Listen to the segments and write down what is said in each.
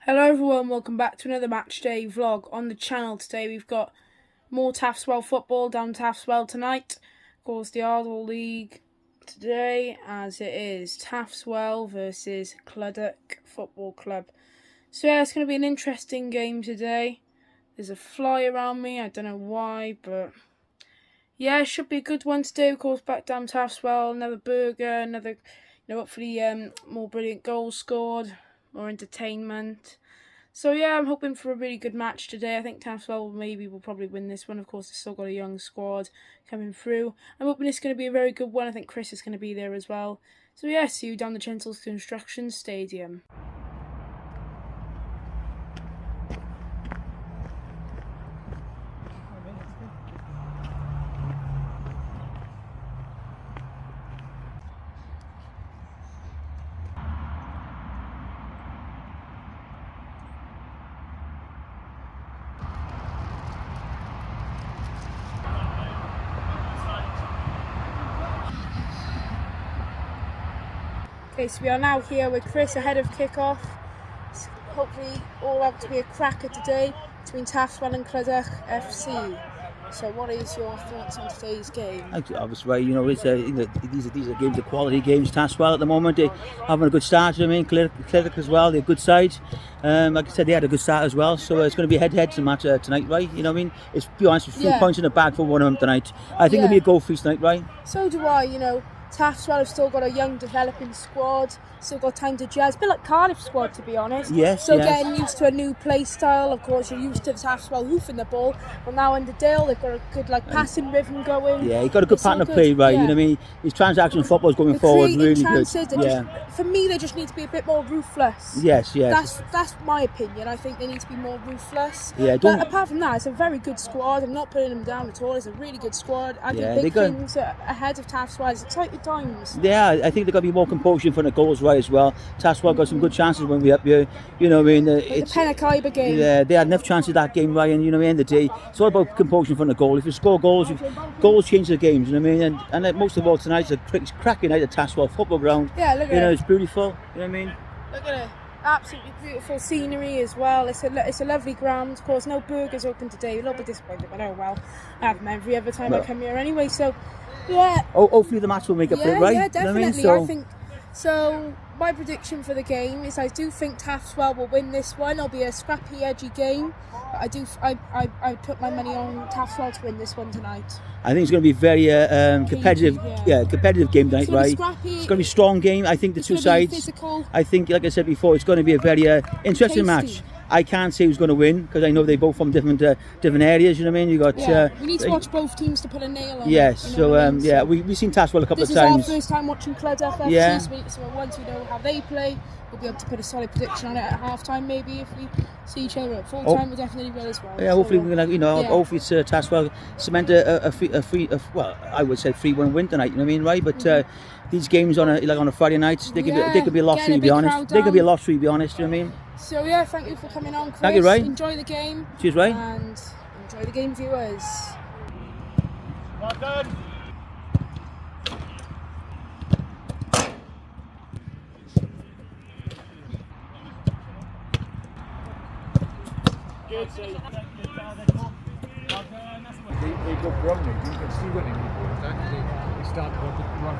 Hello everyone, welcome back to another match day vlog on the channel. Today we've got more Taffs football down Taffs tonight. Of course the Ardell League today, as it is Taffs versus Clydach Football Club. So yeah, it's going to be an interesting game today. There's a fly around me, I don't know why, but yeah, it should be a good one to do. Of course, back down Taffs, another burger, another, hopefully more brilliant goals scored, more entertainment. So yeah, I'm hoping for a really good match today. I think Taffs will probably win this one. Of course, they've still got a young squad coming through. I'm hoping it's going to be a very good one. I think Chris is going to be there as well. So yeah, see you down the Gentles Construction Stadium. Okay, so we are now here with Chris ahead of kick-off. It's hopefully all out to be a cracker today between Taffs and Clydach FC. So what is your thoughts on today's game? Obviously, these are games, of quality games. Taffs at the moment, they're having a good start. Clydach as well, they're a good side. Like I said, they had a good start as well. So it's going to be a head-to-head match tonight, right? You know what I mean? It's, to be honest, with 3 points in the bag for one of them tonight. I think it'll be a goal for each tonight, right? So do I, Taffs have still got a young developing squad, still got time to jazz. A bit like Cardiff's squad, to be honest. Yes, so getting used to a new play style. Of course, you're used to Taffs hoofing the ball. But now under Dale, they've got a good passing rhythm going. Yeah, he's got a good pattern of play, right? Yeah. You know what I mean? His transaction football is going forward really chances, good. For me, they just need to be a bit more ruthless. Yes. That's my opinion. I think they need to be more ruthless. Yeah, but apart from that, it's a very good squad. I'm not putting them down at all. It's a really good squad. I think big things ahead of Taffs. It's exciting times. Yeah, I think they've got to be more composure in front of goals, right, as well. Taffs got some good chances when we up here. You know what I mean? It's the Penakaiba game. Yeah, they had enough chances that game, right? And you know what I mean? At the end of the day, it's all about composure in front of goal. If you score goals, goals change the games. You know what I mean? And most of all, tonight's a cracking night at Taffs football ground. Yeah, look at it. It's beautiful. You know what I mean? Look at it. Absolutely beautiful scenery as well. It's a lovely ground. Of course, no burgers open today. A little bit disappointed, but oh well. I have them every other time I come here anyway. So, yeah. Hopefully the match will make up for it, right? Yeah, definitely. You know what I mean? I think so. My prediction for the game is I do think Taffs will win this one. It'll be a scrappy, edgy game. But I put my money on Taffs to win this one tonight. I think it's going to be very competitive. Competitive game tonight, right? Scrappy. It's going to be a strong game. I think the two sides. Physical. I think, like I said before, it's going to be a very interesting match. I can't say who's going to win because I know they're both from different areas. You know what I mean? You got. We need to watch both teams to put a nail on. Yes. You know we've seen Taffs a couple of times. This is our first time watching Clydach FC. So once we know how they play, we'll be able to put a solid prediction on it at half time. Maybe if we see each other at full time, we definitely will as well. Yeah. Hopefully we're gonna, hopefully it's Taffs cement a 3-1 win tonight. You know what I mean? Right? But these games on a Friday night, they could be a loss. To be honest, they could be a loss. To be honest, you know what I mean? So yeah, thank you for coming on, Chris. Thank you, Ray. Enjoy the game. Cheers, Ray. And enjoy the game, viewers. Well done. Good save. They got Bromley. You can see winning before that. They started on the run.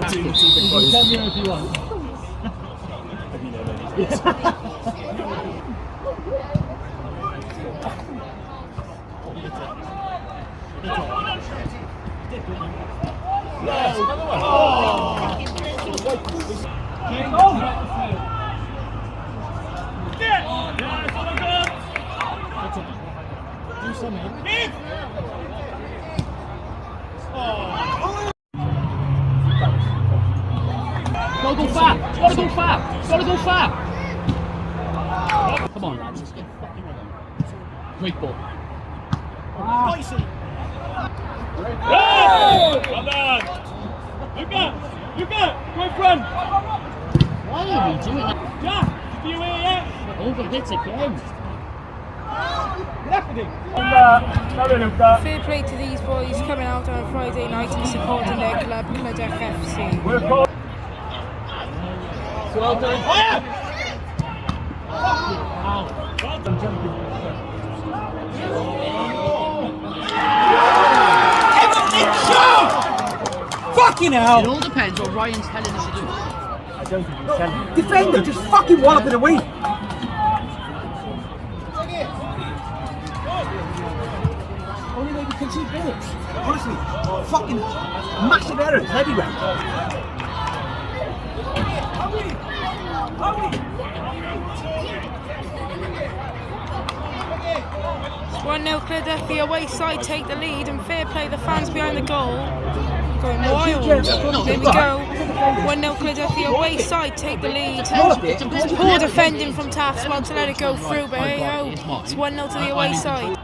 You can tell me if you want. Do something. Gotta go far! Gotta go far! Gotta go far! Come on, lads, let's get fucking with them. Great ball. Spicy! Hey! Well done! Luca! Go in front! are we doing that? Yeah, you hear yet? Over hits again. Fair play to these boys coming out on a Friday night and supporting their club, Clydach FC. Well done. Fucking hell! It all depends what Ryan's telling us to do. I don't think he's telling. Defender, just fucking wallop it away. Only way we can see goals. Honestly, fucking massive errors everywhere. 1-0 Clydach, the away side take the lead, and fair play the fans behind the goal. Going wild. There we go. 1-0 Clydach, the away side take the lead. Poor defending from Taffs, well to let it go through, but hey ho, it's 1-0 to the away side.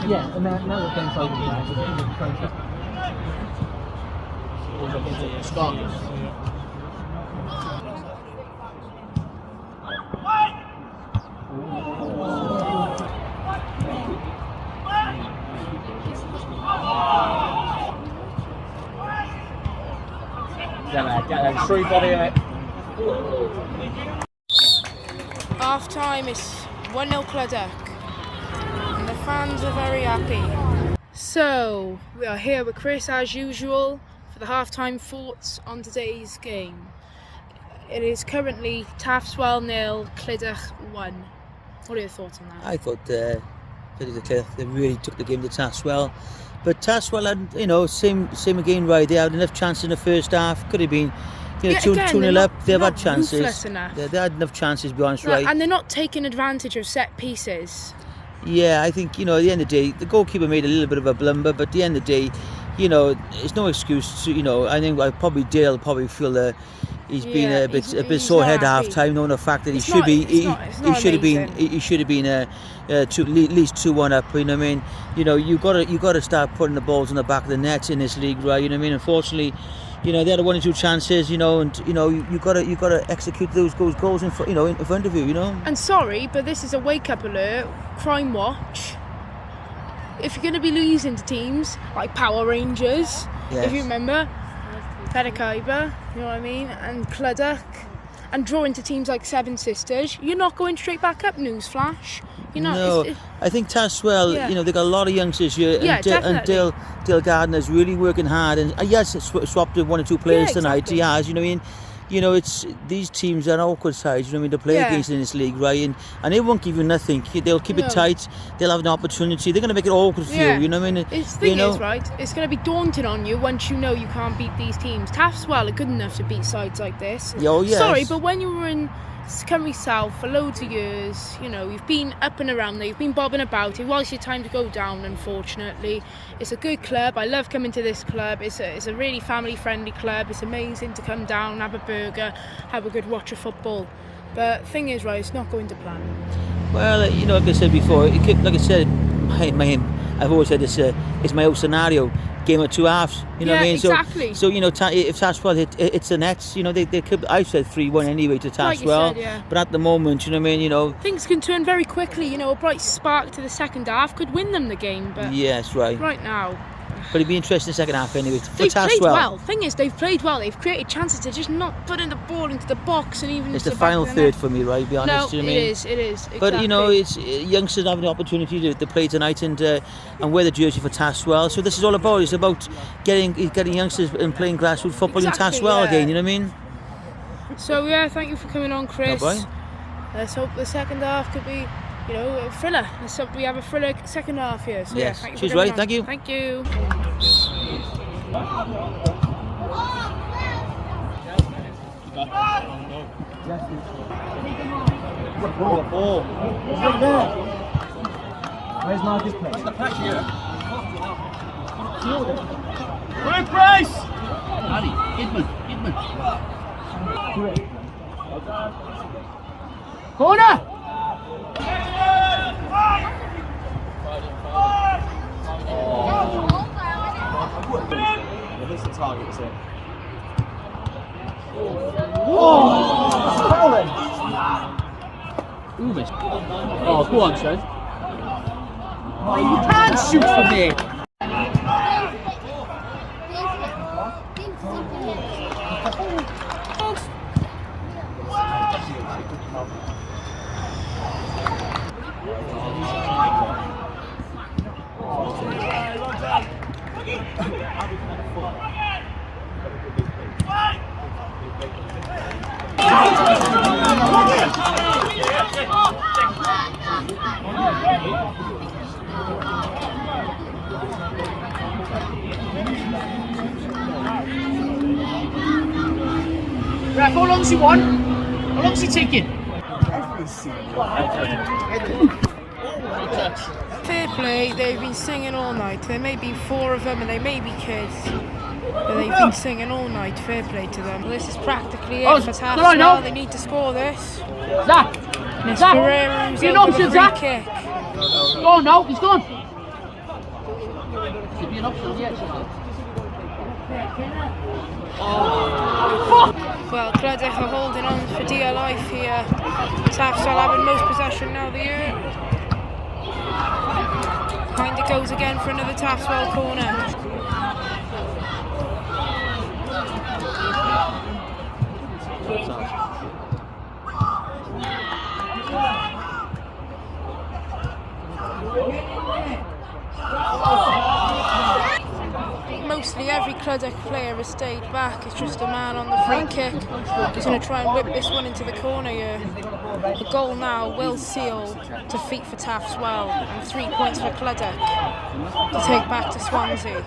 Yeah, and now we're playing side. Get that free body in it. Half time is 1-0 Clydach, and the fans are very happy. So, we are here with Chris as usual for the half-time thoughts on today's game. It is currently Taffs 0, Clydach 1. What are your thoughts on that? I thought they really took the game to Taffs well. But Taffs had, same again, right? They had enough chances in the first half. Could have been, 2-0 up. They've had chances. They had enough chances, to be honest, right? And they're not taking advantage of set pieces. Yeah, I think, at the end of the day, the goalkeeper made a little bit of a blunder, but at the end of the day, it's no excuse to, I think Dale probably feel that he's been a bit sore head half time, knowing the fact that he should have been at least 2-1 up. You know what I mean? You got to start putting the balls in the back of the net in this league, right? You know what I mean? Unfortunately, they had 1 or 2 chances, and you got to execute those goals in front of you, And sorry, but this is a wake up alert, crime watch. If you're going to be losing to teams like Power Rangers, if you remember, Pedicaiba, you know what I mean, and Clydach, and drawing to teams like Seven Sisters, you're not going straight back up, newsflash. No, I think Taffs, they've got a lot of youngsters here, and Dale Gardner's really working hard, and yes, swapped 1 or 2 players tonight. He has, you know what I mean? It's these teams are awkward sides, you know what I mean, to play against in this league, right? And they won't give you nothing. They'll keep it tight. They'll have an opportunity. They're going to make it awkward for you, you know what I mean? The thing is, right, it's going to be daunting on you once you know you can't beat these teams. Taffs, are good enough to beat sides like this. Oh, yes. Sorry, but when you were in Cymru South for loads of years, you've been up and around there, you've been bobbing about. It was your time to go down, unfortunately. It's a good club. I love coming to this club. It's a really family friendly club. It's amazing to come down, have a burger, have a good watch of football. But thing is, right, it's not going to plan. Well, like I said before, like I said, I've always said this, it's my own scenario. Game of 2 halves, you know what I mean? Exactly. So if Taffs hits the nets, they could. I said 3-1 anyway to Taffs but at the moment, you know what I mean? Things can turn very quickly. A bright spark to the second half could win them the game. But yes, right now. But it'd be interesting in the second half anyway. They've played well. Thing is, they've played well. They've created chances. They're just not putting the ball into the box and even. It's the final third for me, right? To be honest, you know what I mean? It is. Exactly. But it's youngsters having the opportunity to play tonight and wear the jersey for Taffs. So this is all about. It's about getting youngsters and playing grassroots football in Taffs again. You know what I mean? So thank you for coming on, Chris. No, let's hope the second half could be. A thriller. Let's hope we have a thriller second half here. So yes. Thank you. She's right. Thank you. Thank you. Oh. Right there. Where's Marcus place? What's the pressure here? Quick price! Addy, Kidman. Corner! it. Oh! Ooh, miss. Oh, go on, son. Oh, you can't shoot from there. Right, how long's he won? How long's he taking? Fair play, they've been singing all night. There may be 4 of them and they may be kids. But they've been singing all night. Fair play to them. This is practically it for Taffs. Well, they need to score this. Zach! And it's Zach! Pereira who's Be an over the option, free Zach! kick. Go on now, he's gone! Should be an option, yeah. Well, Clydach are holding on for dear life here. Taffs are having most possession now, the year. Behind it goes again for another Taffs corner. Mostly every Clydach player has stayed back. It's just a man on the free kick who's going to try and whip this one into the corner here. The goal now will seal defeat for Taffs and 3 points for Clydach to take back to Swansea.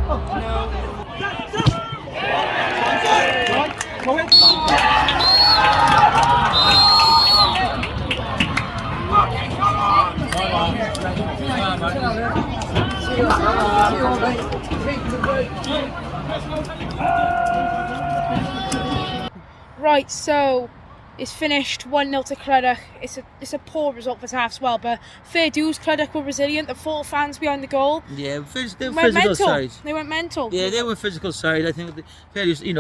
No. Right, so it's finished 1-0 to Clydach. It's a poor result for Taffs, but fair dues. Clydach were resilient. The 4 fans behind the goal. Yeah, they were physical side. They went mental. Yeah, they were physical side. I think,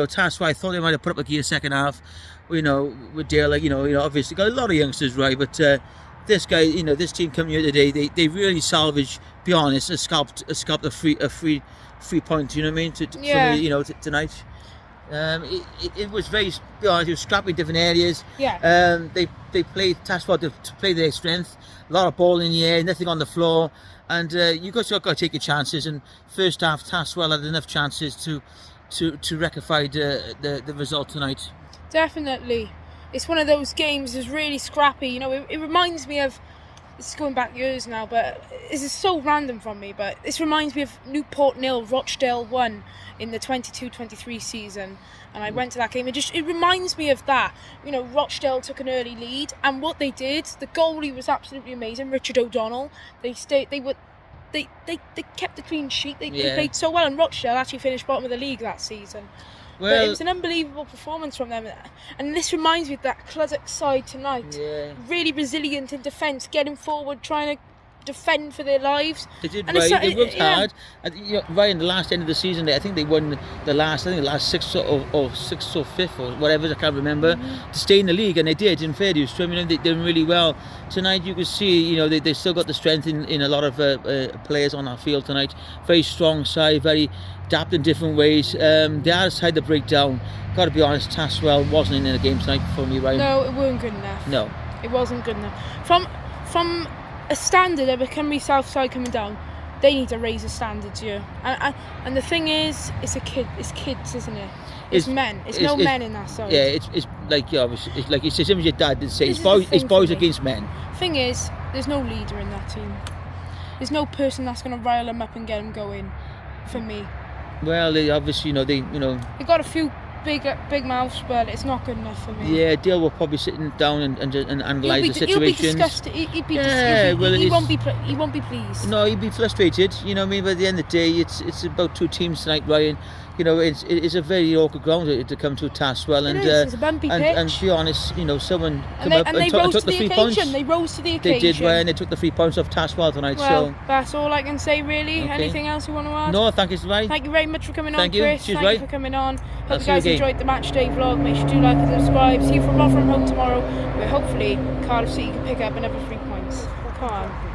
Taffs. I thought they might have put up a gear second half. With Dale, obviously got a lot of youngsters, right? But this guy, this team coming here today, they really salvaged. Be honest, a scalped a free point. You know what I mean? Tonight. It was very, it was scrappy in different areas. Yeah. They played Taffs to play their strength. A lot of ball in the air, nothing on the floor, and you got to take your chances. And first half, Taffs had enough chances to rectify the result tonight. Definitely, it's one of those games that's really scrappy. It reminds me of. It's going back years now, but this is so random from me. But this reminds me of Newport 0, Rochdale 1 in the 22-23 season, and I went to that game. It reminds me of that. Rochdale took an early lead, and what they did, the goalie was absolutely amazing. Richard O'Donnell. They kept the clean sheet. They played so well, and Rochdale actually finished bottom of the league that season. But it was an unbelievable performance from them, and this reminds me of that Clydach side tonight. Yeah. Really resilient in defence, getting forward, trying to defend for their lives. They did and right. They worked hard. And, right in the last end of the season, I think they won the last 6th or 6th or 5th or whatever, I can't remember, to stay in the league, and they did in fair dues. So, they did really well tonight. You could see, they still got the strength in a lot of players on our field tonight. Very strong side, very adapt in different ways. The other side, the breakdown. Got to be honest, Taffs wasn't in the game tonight for me, Ryan. No, it wasn't good enough. No, it wasn't good enough. From a standard of a Cymru South side coming down, they need to raise the standards here. And the thing is, it's kids, isn't it? It's men. It's no men in that side. Yeah, it's like it's like it's as your dad did say. It's boys against men. Thing is, there's no leader in that team. There's no person that's going to rile them up and get them going. For me. Well, they obviously, they got a few big mouths, but it's not good enough for me. Yeah, Dale will probably sitting down and analyse the situation. He'll be disgusted. He won't be pleased. No, he'd be frustrated. You know what I mean? But at the end of the day, it's about 2 teams tonight, Ryan. you know, it is a very awkward ground to come to Tasswell, and it's a bumpy pitch. and to be honest, you know, someone come And up they and rose took to the the 3 occasion. points. They rose to the They occasion. did, and they took the 3 points off Tasswell tonight. Well, So that's all I can say, really. Okay. Anything else you want to add? no, thank you, Ray. Thank you very much for coming Thank on, you. Chris. Cheers, Thank Ray. you for coming on. Hope I'll you see you guys again. enjoyed the match day vlog. Make sure to do like and subscribe. See you from tomorrow, where hopefully Cardiff City can pick up another 3 points. Come on.